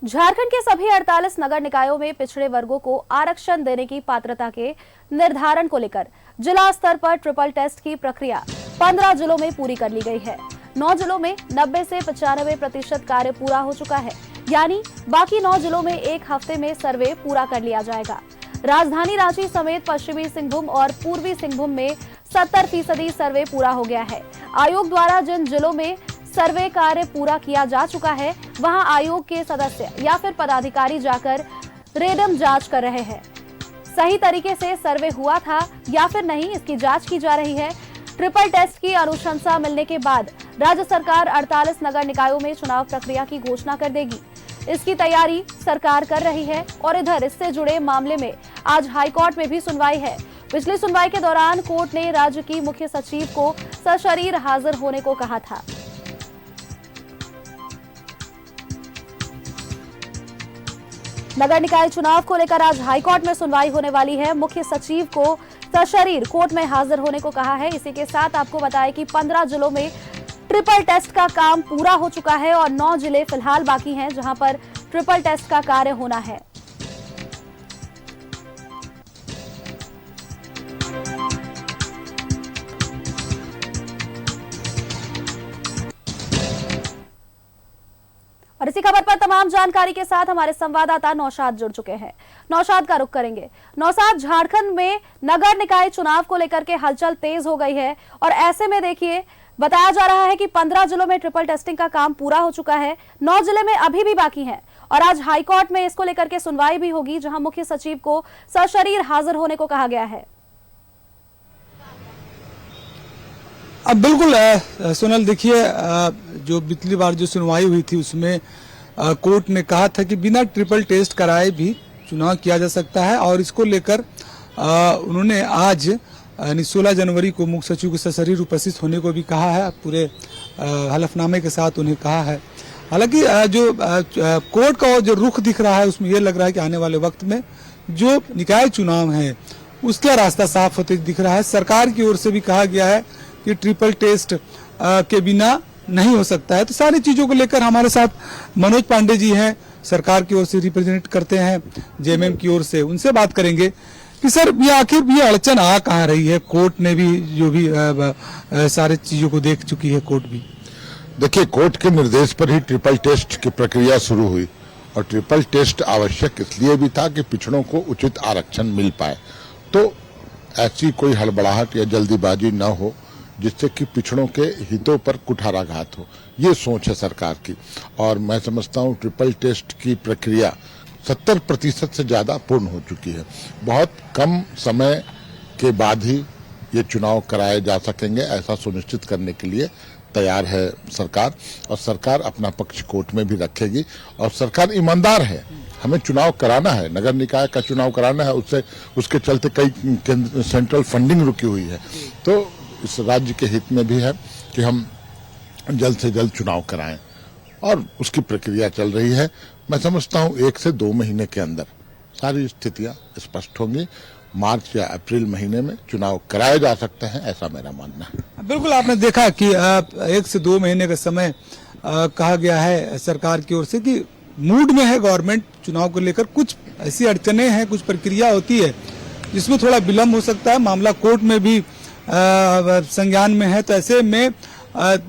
झारखंड के सभी 48 नगर निकायों में पिछड़े वर्गों को आरक्षण देने की पात्रता के निर्धारण को लेकर जिला स्तर पर ट्रिपल टेस्ट की प्रक्रिया 15 जिलों में पूरी कर ली गई है। 9 जिलों में 90 से 95% कार्य पूरा हो चुका है, यानी बाकी 9 जिलों में एक हफ्ते में सर्वे पूरा कर लिया जाएगा। राजधानी रांची समेत पश्चिमी सिंहभूम और पूर्वी सिंहभूम में 70% सर्वे पूरा हो गया है। आयोग द्वारा जिन जिलों में सर्वे कार्य पूरा किया जा चुका है, वहां आयोग के सदस्य या फिर पदाधिकारी जाकर रेंडम जांच कर रहे हैं। सही तरीके से सर्वे हुआ था या फिर नहीं, इसकी जांच की जा रही है। ट्रिपल टेस्ट की अनुशंसा मिलने के बाद राज्य सरकार 48 नगर निकायों में चुनाव प्रक्रिया की घोषणा कर देगी। इसकी तैयारी सरकार कर रही है और इधर इससे जुड़े मामले में आज हाईकोर्ट में भी सुनवाई है। पिछली सुनवाई के दौरान कोर्ट ने राज्य की मुख्य सचिव को सशरीर हाजिर होने को कहा था। नगर निकाय चुनाव को लेकर आज हाईकोर्ट में सुनवाई होने वाली है। मुख्य सचिव को सशरीर कोर्ट में हाजिर होने को कहा है। इसी के साथ आपको बताएं कि 15 जिलों में ट्रिपल टेस्ट का काम पूरा हो चुका है और 9 जिले फिलहाल बाकी हैं जहां पर ट्रिपल टेस्ट का कार्य होना है। और इसी खबर पर तमाम जानकारी के साथ हमारे संवाददाता नौशाद जुड़ चुके हैं। नौशाद का रुख करेंगे। नौशाद, झारखंड में नगर निकाय चुनाव को लेकर के हलचल तेज हो गई है और ऐसे में देखिए बताया जा रहा है कि 15 जिलों में ट्रिपल टेस्टिंग का काम पूरा हो चुका है, 9 जिले में अभी भी बाकी हैं और आज हाईकोर्ट में इसको लेकर के सुनवाई भी होगी, जहां मुख्य सचिव को सशरीर हाजिर होने को कहा गया है। अब बिल्कुल सोनल, देखिए जो पिछली बार जो सुनवाई हुई थी उसमें कोर्ट ने कहा था कि बिना ट्रिपल टेस्ट कराए भी चुनाव किया जा सकता है और इसको लेकर उन्होंने आज 16 जनवरी को मुख्य सचिव को सशरीर उपस्थित होने को भी कहा है। पूरे हलफनामे के साथ उन्हें कहा है। हालांकि जो कोर्ट का जो रुख दिख रहा है उसमें यह लग रहा है कि आने वाले वक्त में जो निकाय चुनाव है उसका रास्ता साफ होते दिख रहा है। सरकार की ओर से भी कहा गया है कि ट्रिपल टेस्ट के बिना नहीं हो सकता है। तो सारी चीजों को लेकर हमारे साथ मनोज पांडे जी हैं, सरकार की ओर से रिप्रेजेंट करते हैं जेएमएम की ओर से। उनसे बात करेंगे कि सर ये आखिर ये अड़चन आ कहाँ रही है। कोर्ट ने भी जो भी सारे चीजों को देख चुकी है कोर्ट भी। देखिए, कोर्ट के निर्देश पर ही ट्रिपल टेस्ट की प्रक्रिया शुरू हुई और ट्रिपल टेस्ट आवश्यक इसलिए भी था कि पिछड़ों को उचित आरक्षण मिल पाए। तो ऐसी कोई हड़बड़ाहट या जल्दीबाजी न हो जिससे कि पिछड़ों के हितों पर कुठाराघात हो, ये सोच है सरकार की। और मैं समझता हूँ ट्रिपल टेस्ट की प्रक्रिया 70% से ज्यादा पूर्ण हो चुकी है। बहुत कम समय के बाद ही ये चुनाव कराए जा सकेंगे, ऐसा सुनिश्चित करने के लिए तैयार है सरकार। और सरकार अपना पक्ष कोर्ट में भी रखेगी और सरकार ईमानदार है। हमें चुनाव कराना है, नगर निकाय का चुनाव कराना है, उसके चलते कई सेंट्रल फंडिंग रुकी हुई है। तो इस राज्य के हित में भी है कि हम जल्द से जल्द चुनाव कराएं और उसकी प्रक्रिया चल रही है। मैं समझता हूं 1 से 2 महीने के अंदर सारी स्थितियां स्पष्ट होंगी। मार्च या अप्रैल महीने में चुनाव कराए जा सकते हैं, ऐसा मेरा मानना है। बिल्कुल, आपने देखा कि 1 से 2 महीने का समय कहा गया है सरकार की ओर से कि मूड में है गवर्नमेंट चुनाव को लेकर। कुछ ऐसी अड़चने हैं, कुछ प्रक्रिया होती है जिसमें थोड़ा विलम्ब हो सकता है। मामला कोर्ट में भी संज्ञान में है। तो ऐसे में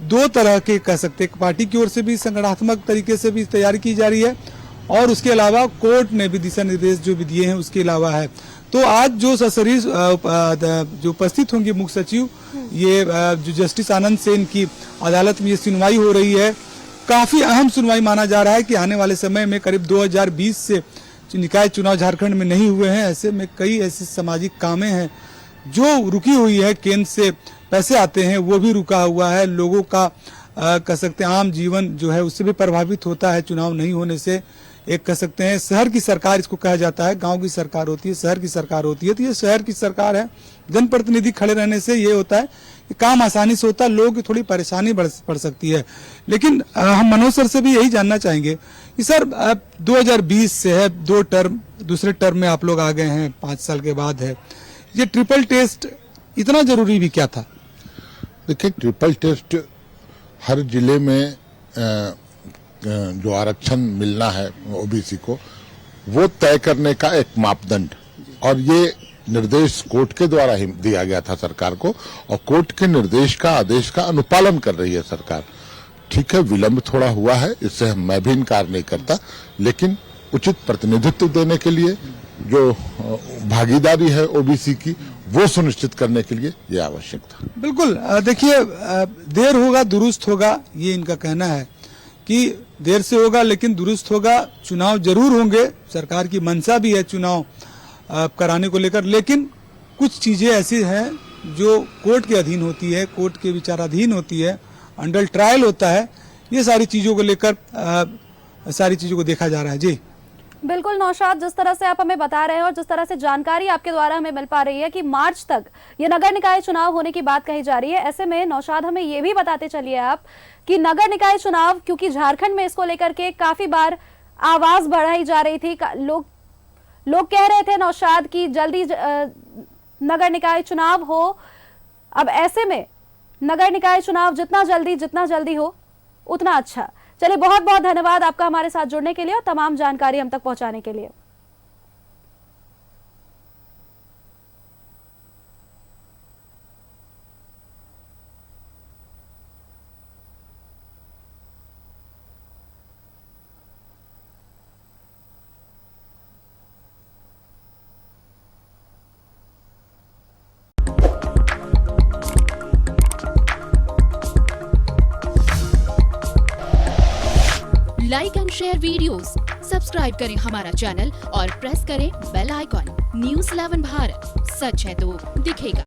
2 तरह के कह सकते हैं, पार्टी की ओर से भी संगठनात्मक तरीके से भी तैयारी की जा रही है और उसके अलावा कोर्ट ने भी दिशा निर्देश जो भी दिए हैं उसके अलावा है। तो आज जो सशरीर जो उपस्थित होंगे मुख्य सचिव, ये जो जस्टिस आनंद सेन की अदालत में ये सुनवाई हो रही है, काफी अहम सुनवाई माना जा रहा है कि आने वाले समय में करीब 2020 से निकाय चुनाव झारखंड में नहीं हुए हैं। ऐसे में कई ऐसे सामाजिक कामें हैं जो रुकी हुई है, केंद्र से पैसे आते हैं वो भी रुका हुआ है। लोगों का कह सकते हैं आम जीवन जो है उससे भी प्रभावित होता है चुनाव नहीं होने से। एक कह सकते हैं शहर की सरकार इसको कहा जाता है, गांव की सरकार होती है, शहर की सरकार होती है। तो ये शहर की सरकार है। जनप्रतिनिधि खड़े रहने से ये होता है कि काम आसानी से होता है, लोगों की थोड़ी परेशानी बढ़ सकती है। लेकिन हम मनोज सर से भी यही जानना चाहेंगे कि सर 2020 से है 2 टर्म, दूसरे टर्म में आप लोग आ गए हैं, 5 साल के बाद है। ये ट्रिपल टेस्ट इतना जरूरी भी क्या था? देखिए, ट्रिपल टेस्ट हर जिले में जो आरक्षण मिलना है ओबीसी को, वो तय करने का एक मापदंड, और ये निर्देश कोर्ट के द्वारा ही दिया गया था सरकार को, और कोर्ट के निर्देश का, आदेश का अनुपालन कर रही है सरकार। ठीक है, विलंब थोड़ा हुआ है, इससे मैं भी इनकार नहीं करता, लेकिन उचित प्रतिनिधित्व देने के लिए जो भागीदारी है ओबीसी की, वो सुनिश्चित करने के लिए ये आवश्यक था। बिल्कुल, देखिए, देर होगा दुरुस्त होगा, ये इनका कहना है कि देर से होगा लेकिन दुरुस्त होगा। चुनाव जरूर होंगे, सरकार की मंशा भी है चुनाव कराने को लेकर, लेकिन कुछ चीजें ऐसी हैं जो कोर्ट के अधीन होती है, कोर्ट के विचाराधीन होती है, अंडर ट्रायल होता है। ये सारी चीजों को लेकर सारी चीजों को देखा जा रहा है। जी बिल्कुल नौशाद, जिस तरह से आप हमें बता रहे हैं और जिस तरह से जानकारी आपके द्वारा हमें मिल पा रही है कि मार्च तक ये नगर निकाय चुनाव होने की बात कही जा रही है, ऐसे में नौशाद हमें ये भी बताते चलिए आप कि नगर निकाय चुनाव, क्योंकि झारखंड में इसको लेकर के काफी बार आवाज बढ़ाई जा रही थी, लोग कह रहे थे नौशाद की जल्दी नगर निकाय चुनाव हो। अब ऐसे में नगर निकाय चुनाव जितना जल्दी हो उतना अच्छा। चलिए, बहुत बहुत धन्यवाद आपका हमारे साथ जुड़ने के लिए और तमाम जानकारी हम तक पहुंचाने के लिए। Like and share videos, subscribe करें हमारा चैनल और प्रेस करें बेल आइकॉन। न्यूज़ 11 भारत, सच है तो दिखेगा।